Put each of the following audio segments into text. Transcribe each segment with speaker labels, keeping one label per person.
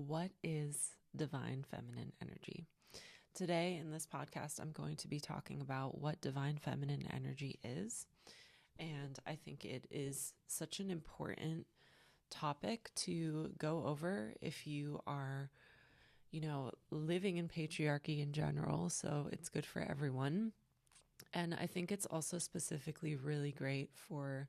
Speaker 1: what is divine feminine energy? Today in this podcast, I'm going to be talking about what divine feminine energy is. And I think it is such an important topic to go over if you are, living in patriarchy in general. So it's good for everyone. And I think it's also specifically really great for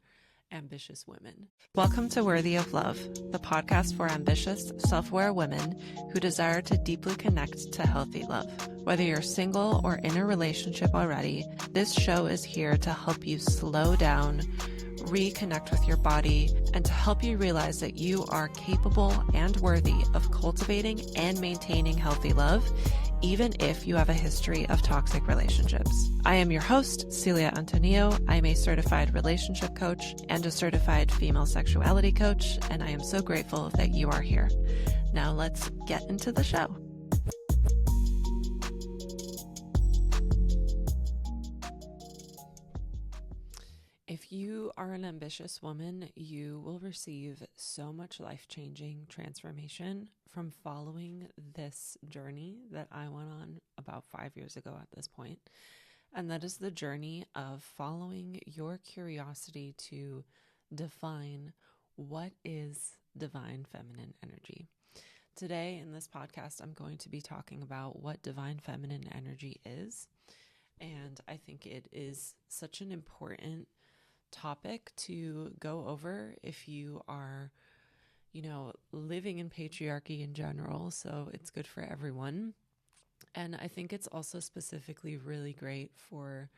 Speaker 1: ambitious women. Welcome to Worthy of Love, the podcast for ambitious, self-aware women who desire to deeply connect to healthy love. Whether you're single or in a relationship already, this show is here to help you slow down, reconnect with your body, and to help you realize that you are capable and worthy of cultivating and maintaining healthy love, even if you have a history of toxic relationships. I am your host, Celia Antonio. I'm a certified relationship coach and a certified female sexuality coach, and I am so grateful that you are here. Now let's get into the show. If you are an ambitious woman, you will receive so much life-changing transformation from following this journey that I went on about 5 years ago at this point. And that is the journey of following your curiosity to define what is divine feminine energy. Today in this podcast, I'm going to be talking about what divine feminine energy is. And I think it is such an important topic to go over if you are, living in patriarchy in general. So it's good for everyone. And I think it's also specifically really great for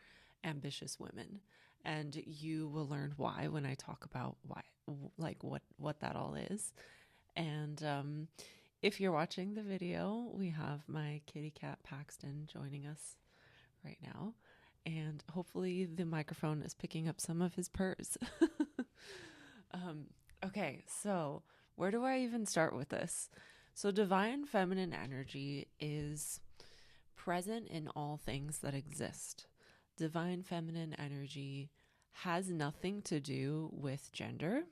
Speaker 1: ambitious women. And you will learn why when I talk about why, like what that all is. And if you're watching the video, we have my kitty cat Paxton joining us right now. And hopefully the microphone is picking up some of his purrs. Okay, so where do I even start with this? So divine feminine energy is present in all things that exist. Divine feminine energy has nothing to do with gender.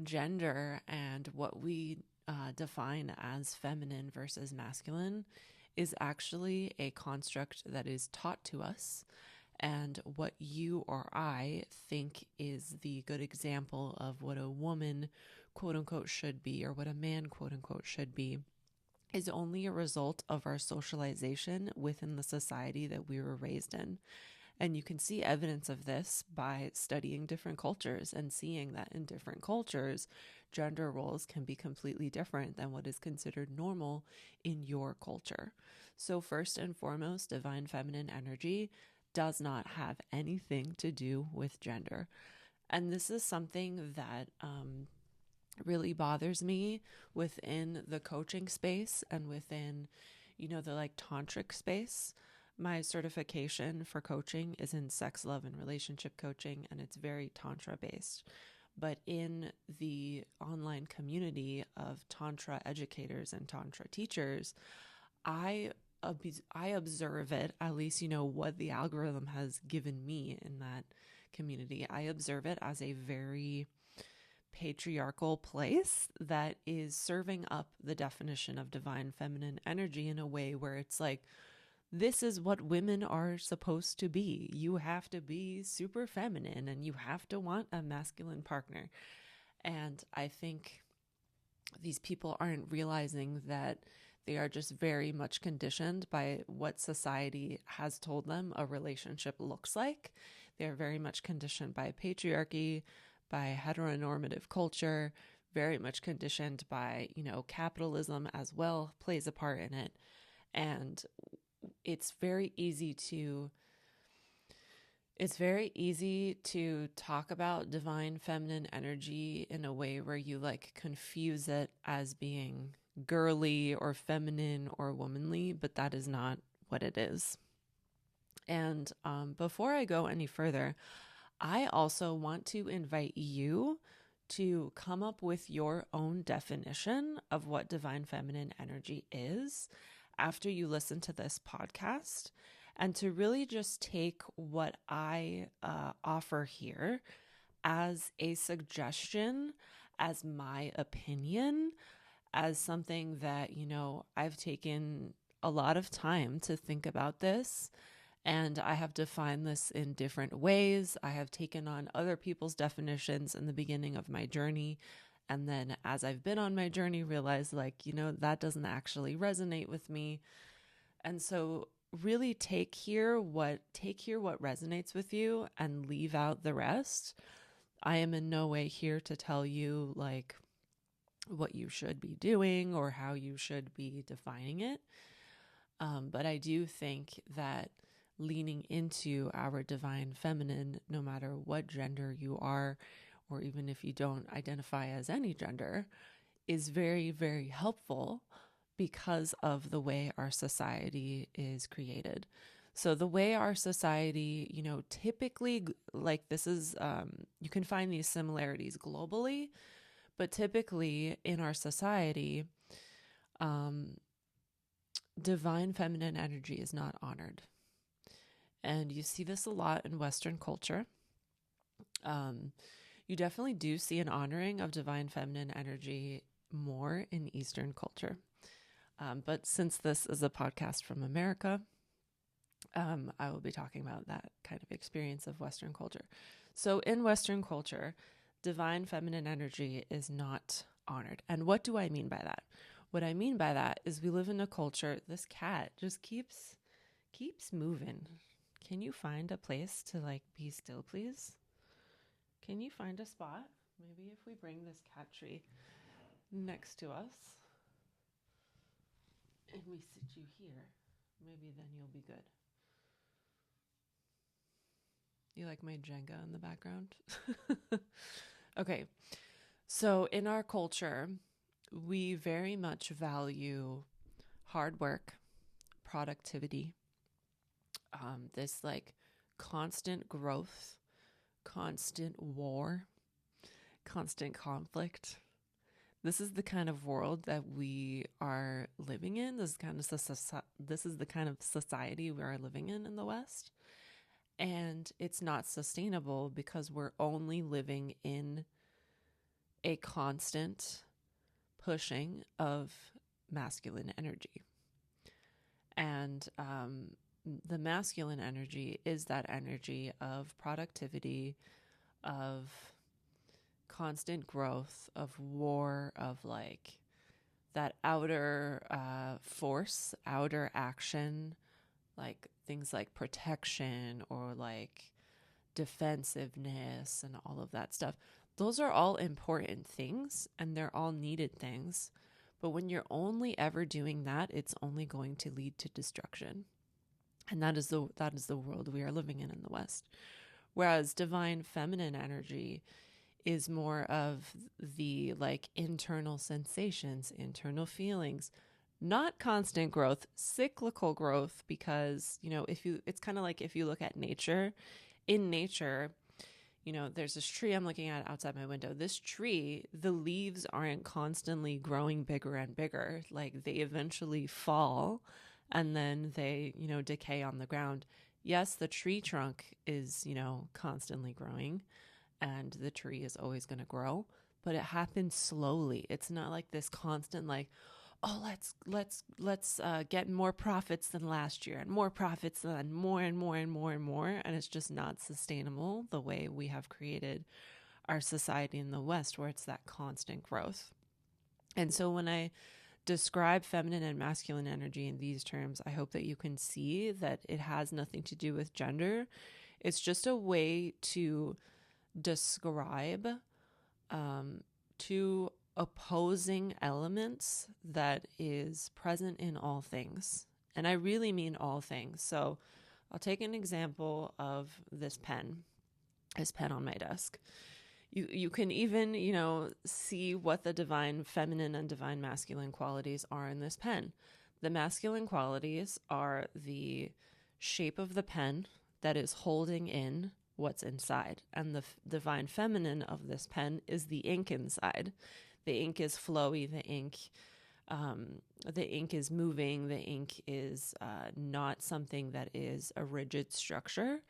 Speaker 1: Gender and what we define as feminine versus masculine is actually a construct that is taught to us, and what you or I think is the good example of what a woman quote unquote should be, or what a man quote unquote should be, is only a result of our socialization within the society that we were raised in. And you can see evidence of this by studying different cultures and seeing that in different cultures, gender roles can be completely different than what is considered normal in your culture. So first and foremost, divine feminine energy does not have anything to do with gender. And this is something that really bothers me within the coaching space and within, the tantric space. My certification for coaching is in sex, love, and relationship coaching, and it's very tantra based. But in the online community of tantra educators and tantra teachers, I observe it, at least, what the algorithm has given me in that community. I observe it as a very patriarchal place that is serving up the definition of divine feminine energy in a way where it's like, this is what women are supposed to be. You have to be super feminine and you have to want a masculine partner. And I think these people aren't realizing that they are just very much conditioned by what society has told them a relationship looks like. They're very much conditioned by patriarchy, by heteronormative culture, very much conditioned by, capitalism as well plays a part in it. And it's very easy to talk about divine feminine energy in a way where you confuse it as being girly or feminine or womanly, but that is not what it is. And before I go any further, I also want to invite you to come up with your own definition of what divine feminine energy is after you listen to this podcast, and to really just take what I offer here as a suggestion, as my opinion, as something that, you know, I've taken a lot of time to think about this, and I have defined this in different ways. I have taken on other people's definitions in the beginning of my journey. And then as I've been on my journey, realized like, you know, that doesn't actually resonate with me. And so really take here what resonates with you and leave out the rest. I am in no way here to tell you like what you should be doing or how you should be defining it. But I do think that leaning into our divine feminine, no matter what gender you are, or even if you don't identify as any gender, is very, very helpful because of the way our society is created. So the way our society, you know, typically, like this is, you can find these similarities globally, but typically in our society, divine feminine energy is not honored. And you see this a lot in Western culture. You definitely do see an honoring of divine feminine energy more in Eastern culture. But since this is a podcast from America, I will be talking about that kind of experience of Western culture. So in Western culture, divine feminine energy is not honored. And what do I mean by that? What I mean by that is we live in a culture, this cat just keeps moving. Can you find a place to like be still, please? Can you find a spot? Maybe if we bring this cat tree next to us and we sit you here, maybe then you'll be good. You like my Jenga in the background? Okay. So in our culture, we very much value hard work, productivity, this like constant growth, constant war, constant conflict. This is the kind of world that we are living in. This is the kind of society we are living in the West. And it's not sustainable because we're only living in a constant pushing of masculine energy. And the masculine energy is that energy of productivity, of constant growth, of war, of like that outer force, outer action, like things like protection or like defensiveness and all of that stuff. Those are all important things and they're all needed things. But when you're only ever doing that, it's only going to lead to destruction. And that is the world we are living in the West. Whereas divine feminine energy is more of the like internal sensations, internal feelings, not constant growth, cyclical growth, because, you know, it's kind of like if you look at nature, in nature, you know, there's this tree I'm looking at outside my window. This tree, the leaves aren't constantly growing bigger and bigger. Like they eventually fall and then they, you know, decay on the ground. Yes, the tree trunk is, you know, constantly growing and the tree is always going to grow, but it happens slowly. It's not like this constant like, oh, let's get more profits than last year and more profits than more and more and more and more. And it's just not sustainable the way we have created our society in the West, where it's that constant growth. And so when I describe feminine and masculine energy in these terms, I hope that you can see that it has nothing to do with gender. It's just a way to describe two opposing elements that is present in all things. And I really mean all things. So I'll take an example of this pen on my desk. You can even, you know, see what the divine feminine and divine masculine qualities are in this pen. The masculine qualities are the shape of the pen that is holding in what's inside. And the divine feminine of this pen is the ink inside. The ink is flowy. The ink is moving. The ink is not something that is a rigid structure,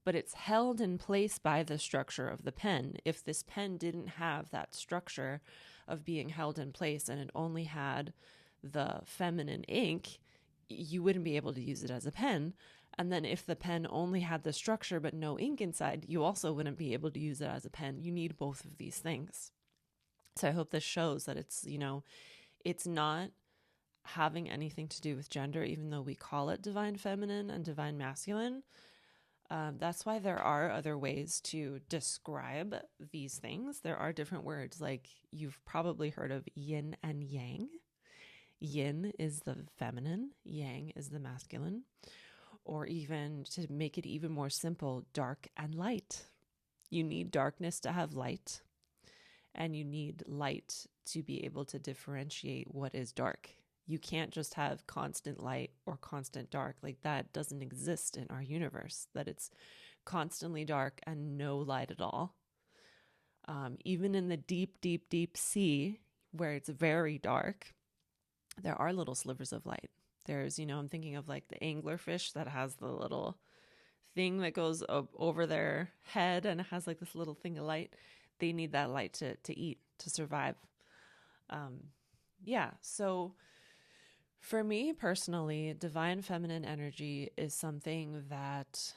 Speaker 1: but it's held in place by the structure of the pen. If this pen didn't have that structure of being held in place and it only had the feminine ink, you wouldn't be able to use it as a pen. And then if the pen only had the structure but no ink inside, you also wouldn't be able to use it as a pen. You need both of these things. So I hope this shows that it's, it's not having anything to do with gender, even though we call it divine feminine and divine masculine. That's why there are other ways to describe these things. There are different words, like you've probably heard of yin and yang. Yin is the feminine, yang is the masculine. Or even to make it even more simple, dark and light. You need darkness to have light, and you need light to be able to differentiate what is dark. You can't just have constant light or constant dark. Like, that doesn't exist in our universe, that it's constantly dark and no light at all. Even in the deep, deep, deep sea, where it's very dark, there are little slivers of light. There's, I'm thinking of like the anglerfish that has the little thing that goes over their head and it has like this little thing of light. They need that light to eat, to survive. So for me personally, divine feminine energy is something that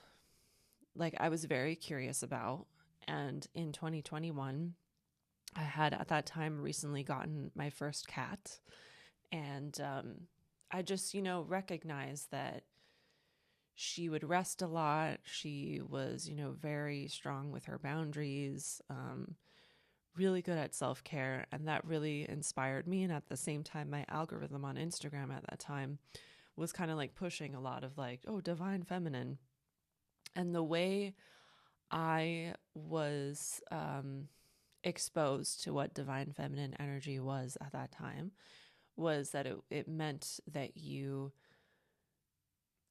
Speaker 1: like I was very curious about. And in 2021, I had at that time recently gotten my first cat. And I just, recognized that she would rest a lot. She was, very strong with her boundaries, really good at self-care. And that really inspired me. And at the same time, my algorithm on Instagram at that time was kind of like pushing a lot of like, oh, divine feminine. And the way I was exposed to what divine feminine energy was at that time was that it meant that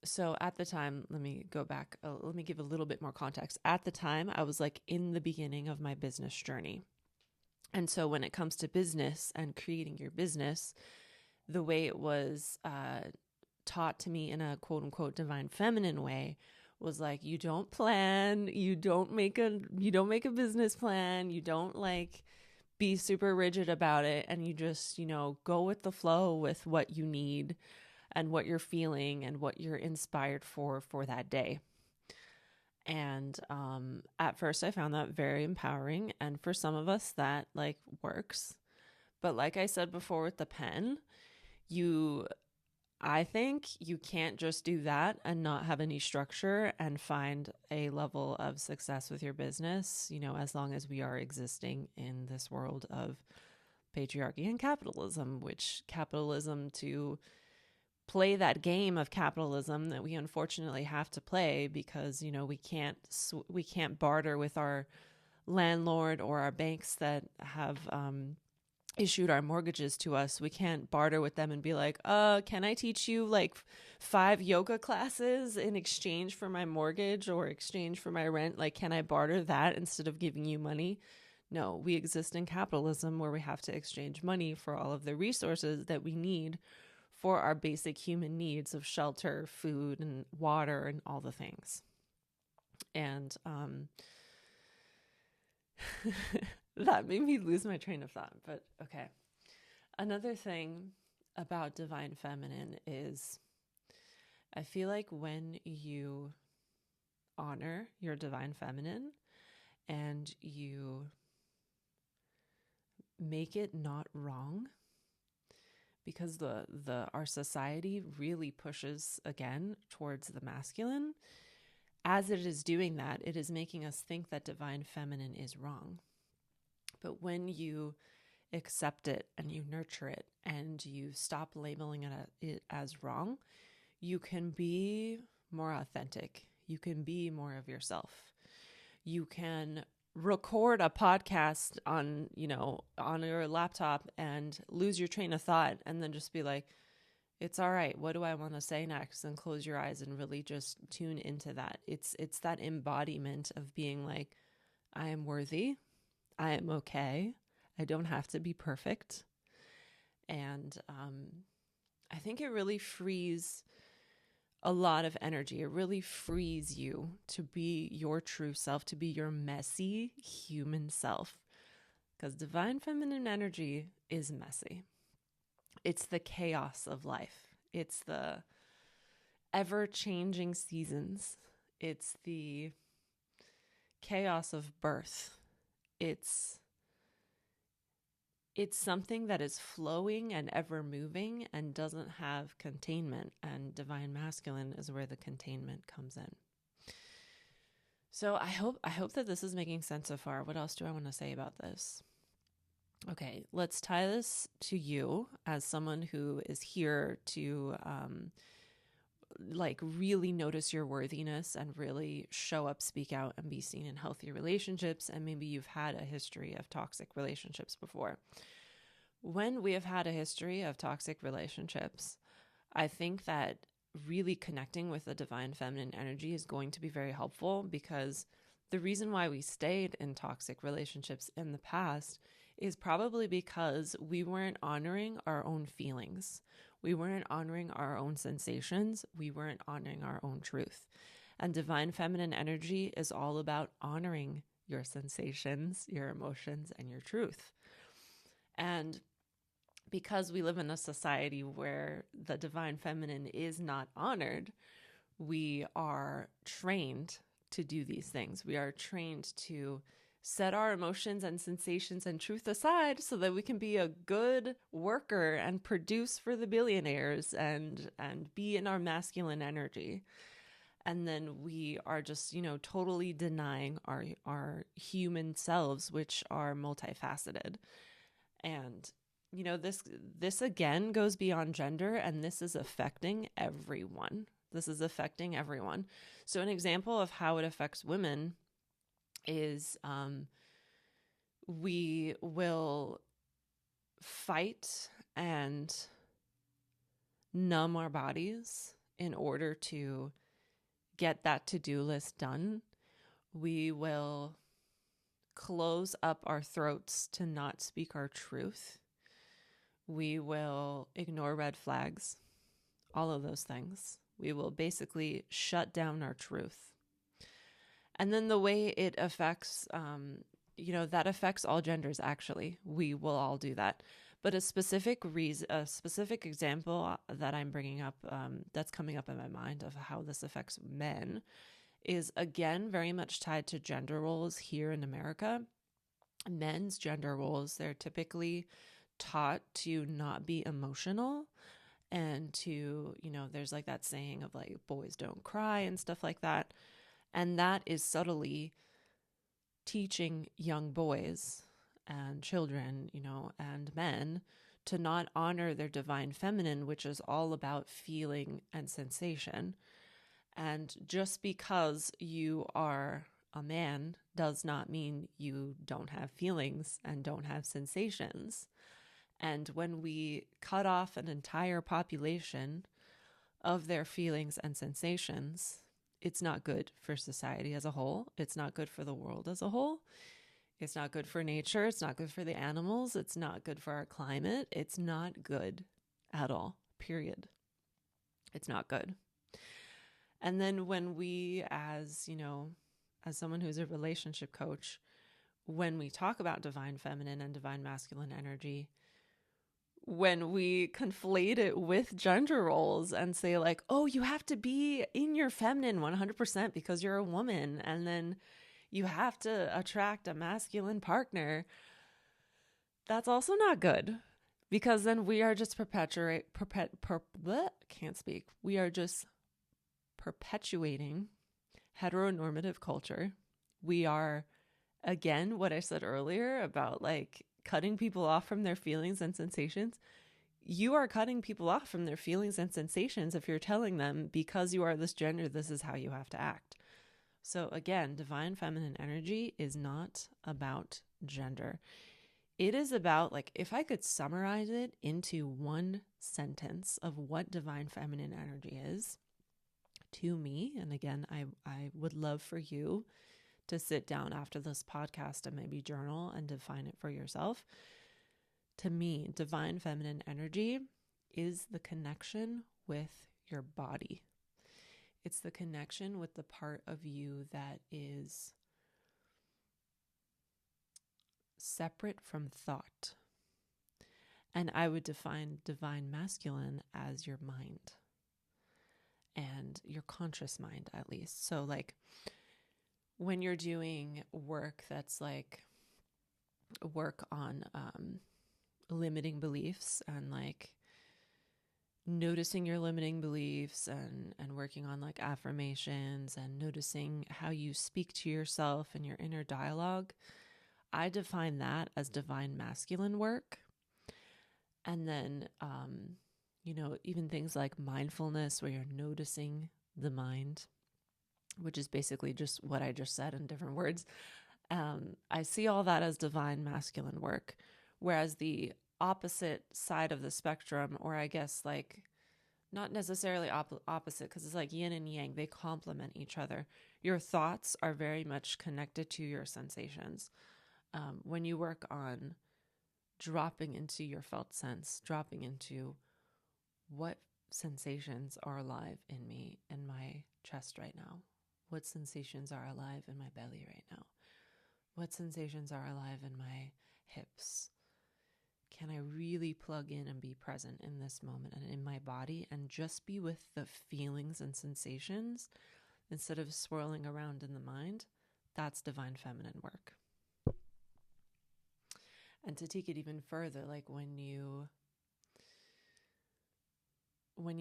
Speaker 1: so at the time, let me go back, let me give a little bit more context. At the time, I was like in the beginning of my business journey. And so when it comes to business and creating your business, the way it was taught to me in a quote unquote divine feminine way was like, you don't plan, you don't make a business plan, you don't like be super rigid about it, and you just, go with the flow with what you need and what you're feeling and what you're inspired for that day. And at first I found that very empowering, and for some of us that like works. But like I said before with the pen, I think you can't just do that and not have any structure and find a level of success with your business, as long as we are existing in this world of patriarchy and capitalism, which capitalism, to play that game of capitalism that we unfortunately have to play because, we can't barter with our landlord or our banks that have issued our mortgages to us. We can't barter with them and be like, can I teach you like 5 yoga classes in exchange for my mortgage or exchange for my rent? Like, can I barter that instead of giving you money? No, we exist in capitalism where we have to exchange money for all of the resources that we need for our basic human needs of shelter, food, and water, and all the things. And that made me lose my train of thought, but okay. Another thing about divine feminine is I feel like when you honor your divine feminine and you make it not wrong, because our society really pushes again towards the masculine, as it is doing that, it is making us think that divine feminine is wrong. But when you accept it and you nurture it and you stop labeling it as wrong, you can be more authentic. You can be more of yourself. You can record a podcast on your laptop and lose your train of thought and then just be like, it's all right. What do I want to say next? And close your eyes and really just tune into that. It's that embodiment of being like, I am worthy. I am okay. I don't have to be perfect. And I think it really frees a lot of energy. It really frees you to be your true self, to be your messy human self. because divine feminine energy is messy. It's the chaos of life. It's the ever-changing seasons. It's the chaos of birth. It's something that is flowing and ever moving and doesn't have containment, and divine masculine is where the containment comes in. So I hope that this is making sense so far. What else do I want to say about this? Okay, let's tie this to you as someone who is here to really notice your worthiness and really show up, speak out, and be seen in healthy relationships. And maybe you've had a history of toxic relationships before. When we have had a history of toxic relationships, I think that really connecting with the divine feminine energy is going to be very helpful, because the reason why we stayed in toxic relationships in the past is probably because we weren't honoring our own feelings. We weren't honoring our own sensations. We weren't honoring our own truth. And divine feminine energy is all about honoring your sensations, your emotions, and your truth. And because we live in a society where the divine feminine is not honored, we are trained to do these things. We are trained to set our emotions and sensations and truth aside so that we can be a good worker and produce for the billionaires and be in our masculine energy. And then we are just, totally denying our human selves, which are multifaceted. And this again goes beyond gender, and this is affecting everyone. So an example of how it affects women is we will fight and numb our bodies in order to get that to-do list done. We will close up our throats to not speak our truth. We will ignore red flags, all of those things. We will basically shut down our truth. And then the way it affects, that affects all genders, actually. We will all do that. But a specific example that I'm bringing up, that's coming up in my mind of how this affects men, is again very much tied to gender roles here in America. Men's gender roles, they're typically taught to not be emotional, and to, there's like that saying of like boys don't cry and stuff like that. And that is subtly teaching young boys and children, and men to not honor their divine feminine, which is all about feeling and sensation. And just because you are a man does not mean you don't have feelings and don't have sensations. And when we cut off an entire population of their feelings and sensations, it's not good for society as a whole. It's not good for the world as a whole. It's not good for nature. It's not good for the animals. It's not good for our climate. It's not good at all, period. It's not good. And then when we, as someone who's a relationship coach, when we talk about divine feminine and divine masculine energy, when we conflate it with gender roles and say like, oh, you have to be in your feminine 100% because you're a woman, and then you have to attract a masculine partner, that's also not good, because then we are just we are just perpetuating heteronormative culture. We are, again, what I said earlier about like cutting people off from their feelings and sensations. You are cutting people off from their feelings and sensations if you're telling them, because you are this gender, this is how you have to act. So again, divine feminine energy is not about gender. It is about, like, if I could summarize it into one sentence of what divine feminine energy is to me, and again, I would love for you to sit down after this podcast and maybe journal and define it for yourself. To me, divine feminine energy is the connection with your body. It's the connection with the part of you that is separate from thought. And I would define divine masculine as your mind and your conscious mind, at least. So like when you're doing work that's like work on limiting beliefs and like noticing your limiting beliefs and working on like affirmations and noticing how you speak to yourself and your inner dialogue, I define that as divine masculine work. And then, even things like mindfulness, where you're noticing the mind, which is basically just what I just said in different words. I see all that as divine masculine work, whereas the opposite side of the spectrum, or I guess like not necessarily opposite, because it's like yin and yang, they complement each other. Your thoughts are very much connected to your sensations. When you work on dropping into your felt sense, dropping into what sensations are alive in me, in my chest right now, what sensations are alive in my belly right now, what sensations are alive in my hips. Can I really plug in and be present in this moment and in my body and just be with the feelings and sensations instead of swirling around in the mind? That's divine feminine work. And to take it even further, like when you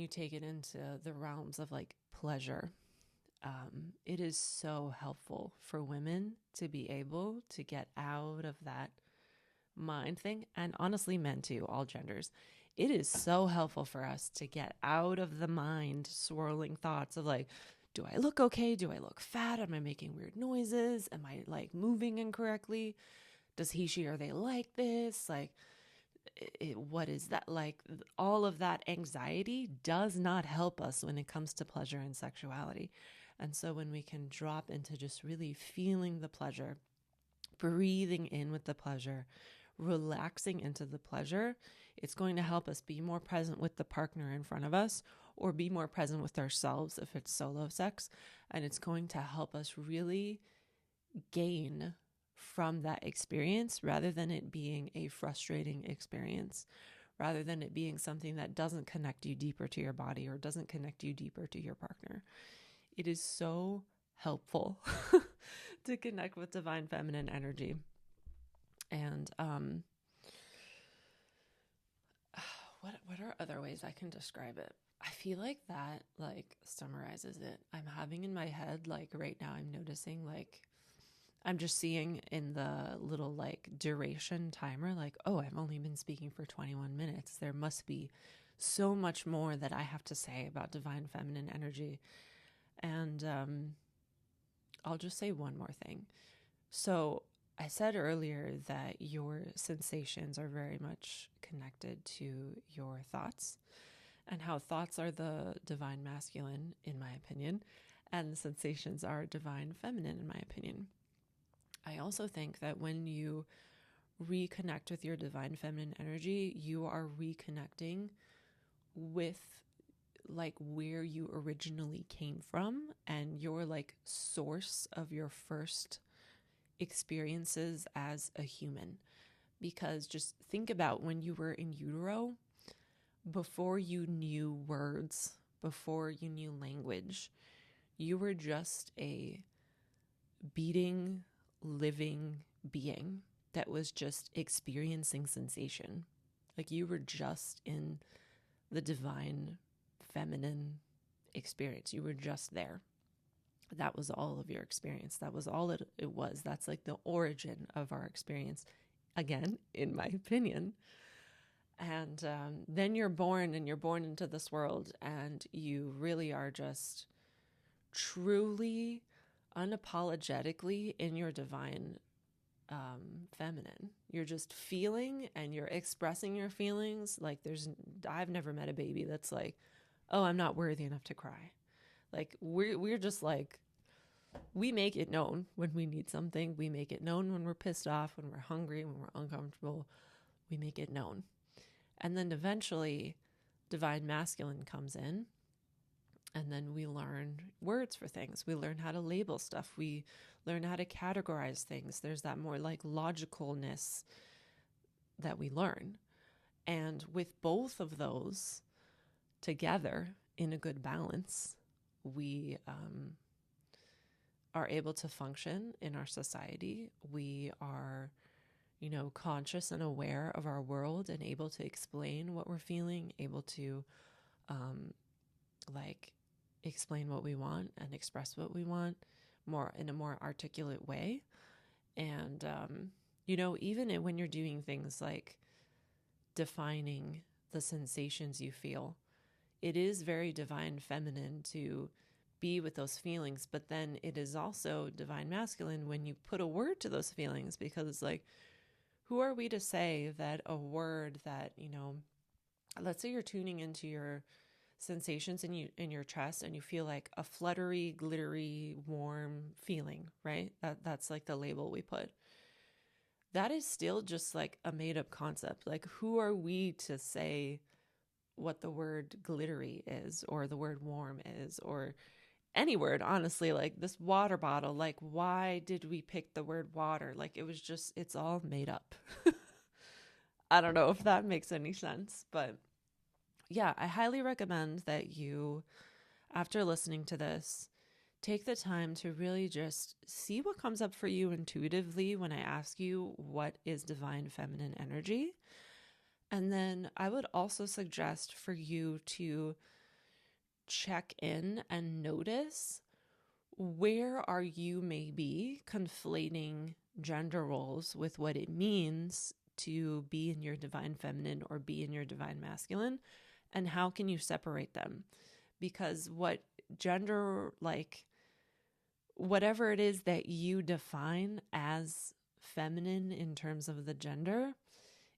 Speaker 1: take it into the realms of like pleasure, it is so helpful for women to be able to get out of that mind thing, and honestly men too, all genders. It is so helpful for us to get out of the mind swirling thoughts of like, do I look okay? Do I look fat? Am I making weird noises? Am I like moving incorrectly? Does he, she, or they like this? Like, what is that? Like, all of that anxiety does not help us when it comes to pleasure and sexuality. And so when we can drop into just really feeling the pleasure, breathing in with the pleasure, relaxing into the pleasure, it's going to help us be more present with the partner in front of us, or be more present with ourselves if it's solo sex. And it's going to help us really gain from that experience, rather than it being a frustrating experience, rather than it being something that doesn't connect you deeper to your body or doesn't connect you deeper to your partner. It is so helpful to connect with divine feminine energy. And what are other ways I can describe it? I feel like that like summarizes it. I'm having in my head, like right now I'm noticing, like I'm just seeing in the little like duration timer, like, oh, I've only been speaking for 21 minutes. There must be so much more that I have to say about divine feminine energy. And I'll just say one more thing. So I said earlier that your sensations are very much connected to your thoughts, and how thoughts are the divine masculine, in my opinion, and sensations are divine feminine, in my opinion. I also think that when you reconnect with your divine feminine energy, you are reconnecting with like where you originally came from and your like source of your first experiences as a human. Because just think about when you were in utero, before you knew words, before you knew language, you were just a beating, living being that was just experiencing sensation. Like you were just in the divine feminine experience. You were just there. That was all of your experience. That was all it was. That's like the origin of our experience, again, in my opinion. And then you're born, and you're born into this world, and you really are just truly, unapologetically in your divine feminine. You're just feeling, and you're expressing your feelings. Like I've never met a baby that's like, oh, I'm not worthy enough to cry. Like we're just like, we make it known when we need something. We make it known when we're pissed off, when we're hungry, when we're uncomfortable. We make it known. And then eventually divine masculine comes in, And then we learn words for things. We learn how to label stuff. We learn how to categorize things. There's that more like logicalness that we learn. And with both of those together in a good balance, we are able to function in our society. We are, conscious and aware of our world and able to explain what we're feeling, able to explain what we want and express what we want more in a more articulate way. And, even when you're doing things like defining the sensations you feel, it is very divine feminine to be with those feelings, but then it is also divine masculine when you put a word to those feelings, because it's like, who are we to say that a word that, let's say you're tuning into your sensations in your chest and you feel like a fluttery, glittery, warm feeling, right? That's like the label we put. That is still just like a made up concept. Like, who are we to say what the word glittery is, or the word warm is, or any word, honestly? Like this water bottle, like, why did we pick the word water? Like, it's all made up. I don't know if that makes any sense, but yeah, I highly recommend that you, after listening to this, take the time to really just see what comes up for you intuitively when I ask you what is divine feminine energy. And then I would also suggest for you to check in and notice, where are you maybe conflating gender roles with what it means to be in your divine feminine or be in your divine masculine, and how can you separate them? Because what gender, like whatever it is that you define as feminine in terms of the gender,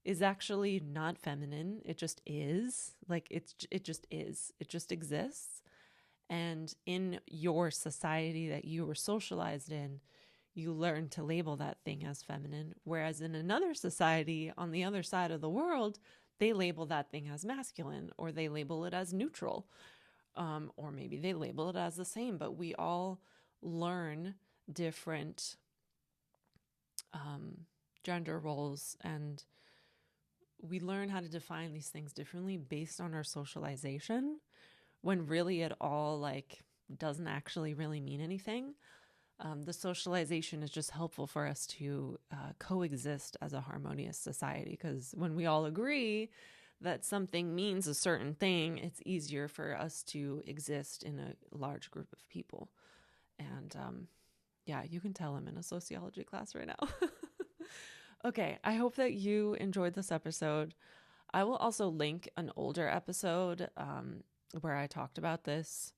Speaker 1: is actually not feminine. It just is. Like it just is. It just exists. And in your society that you were socialized in, you learn to label that thing as feminine. Whereas in another society on the other side of the world, they label that thing as masculine, or they label it as neutral, or maybe they label it as the same. But we all learn different gender roles, and we learn how to define these things differently based on our socialization, when really it all doesn't actually really mean anything. The socialization is just helpful for us to coexist as a harmonious society, because when we all agree that something means a certain thing, it's easier for us to exist in a large group of people. And yeah, you can tell I'm in a sociology class right now. Okay, I hope that you enjoyed this episode. I will also link an older episode where I talked about this.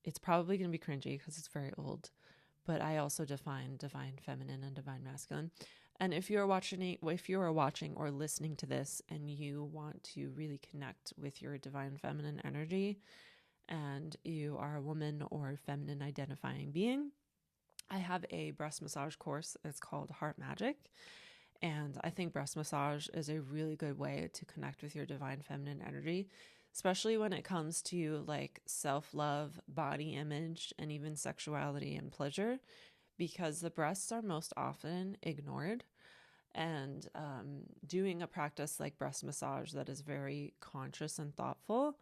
Speaker 1: It's probably going to be cringy because it's very old, but I also define divine feminine and divine masculine. And if you are watching or listening to this and you want to really connect with your divine feminine energy, and you are a woman or feminine identifying being, I have a breast massage course. It's called Heart Magic. And I think breast massage is a really good way to connect with your divine feminine energy, especially when it comes to self-love, body image, and even sexuality and pleasure, because the breasts are most often ignored. And doing a practice like breast massage that is very conscious and thoughtful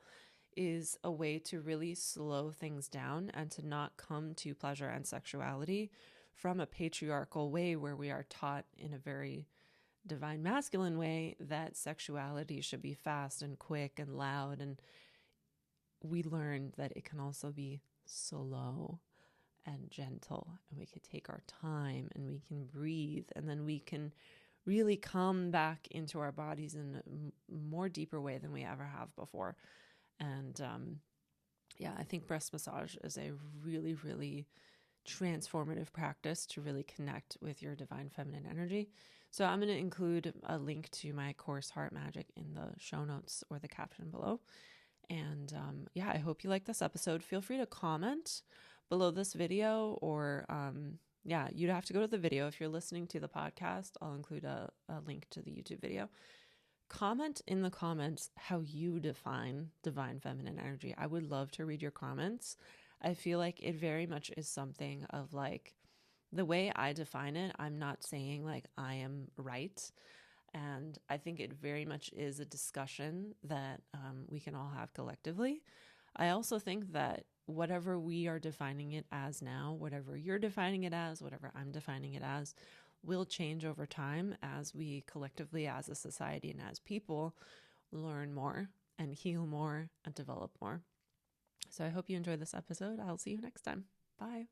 Speaker 1: is a way to really slow things down and to not come to pleasure and sexuality from a patriarchal way, where we are taught in a very divine masculine way that sexuality should be fast and quick and loud. And we learn that it can also be slow and gentle, and we can take our time and we can breathe, and then we can really come back into our bodies in a more deeper way than we ever have before. And yeah, I think breast massage is a really, really transformative practice to really connect with your divine feminine energy. So I'm going to include a link to my course Heart Magic in the show notes or the caption below. And yeah, I hope you like this episode. Feel free to comment below this video, or yeah, you'd have to go to the video. If you're listening to the podcast, I'll include a link to the YouTube video. Comment in the comments how you define divine feminine energy. I would love to read your comments. I feel like it very much is something of like the way I define it. I'm not saying like I am right. And I think it very much is a discussion that we can all have collectively. I also think that whatever we are defining it as now, whatever you're defining it as, whatever I'm defining it as, will change over time as we collectively, as a society and as people, learn more and heal more and develop more. So I hope you enjoyed this episode. I'll see you next time. Bye.